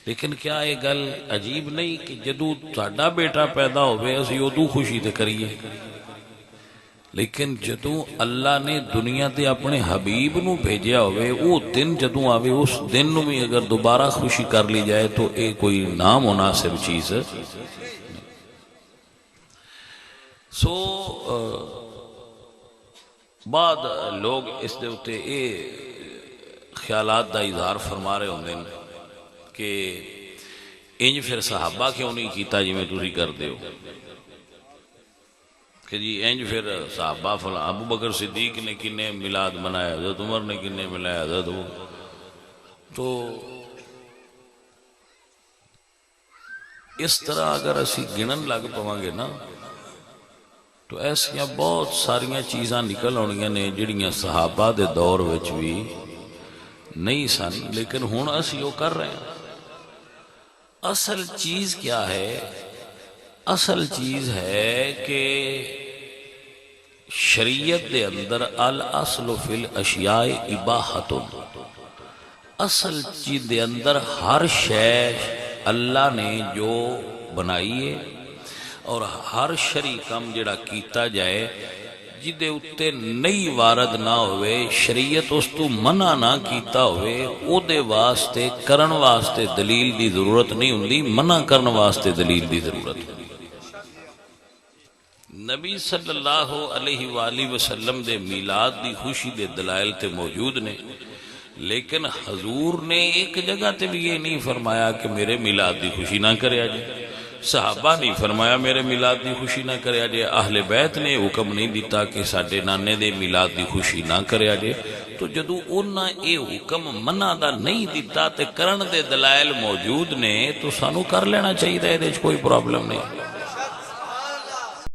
لیکن کیا یہ گل عجیب نہیں کہ جدو ساڈا بیٹا پیدا ہوئے اسی ادو خوشی تے کریے، لیکن جدو اللہ نے دنیا تے اپنے حبیب نو بھیجیا ہوئے وہ دن جدو آوے اس دن نو بھی اگر دوبارہ خوشی کر لی جائے تو اے کوئی نامناسب چیز ہے۔ سو بعد لوگ اس دے اتے اے خیالات دا اظہار فرما رہے ہوندے ہیں کہ انج پھر صحابہ کیوں نہیں کیتا جی میں تسی کر دیو کہ جی انج پھر صحابہ فلاں ابو بکر صدیق نے کنے میلاد منایا، حضرت عمر نے کنے ملایا، حضرت وہ تو اس طرح اگر اسی گنن لگ پواں گے نا تو ایسیاں بہت ساریاں چیزاں نکل آنیاں نے جڑیاں صحابہ دے دور وچ بھی نہیں سن، لیکن ہن اسی وہ کر رہے ہیں۔ اصل چیز کیا ہے؟ اصل چیز ہے کہ شریعت دے اندر الاصل فی الاشیاء اباحۃ، اصل چیز دے اندر ہر شے اللہ نے جو بنائی ہے اور ہر شرعی کم جڑا کیتا جائے جدے اتے نئی وارد نہ ہوئے، شریعت اس تو منع نہ کیتا ہوئے، او دے واسطے کرن واسطے دلیل دی ضرورت نہیں ہوندی، منع کرن واسطے دلیل دی ضرورت ہے۔ نبی صلی اللہ علیہ وآلہ وسلم دے میلاد دی خوشی دے دلائل تے موجود نے، لیکن حضور نے ایک جگہ تے بھی یہ نہیں فرمایا کہ میرے میلاد دی خوشی نہ کریا جائے، صحابہ نہیں فرمایا میرے میلاد دی خوشی نہ کریا جائے، اہل بیت نے حکم نہیں دیتا کہ ساڈے نانے دے میلاد دی خوشی نہ کریا جائے۔ تو جدو انہاں اے حکم منع دا نہیں دیتا تے کرن دے دلائل موجود نے تو سانو کر لینا چاہیے، دے کوئی پرابلم نہیں۔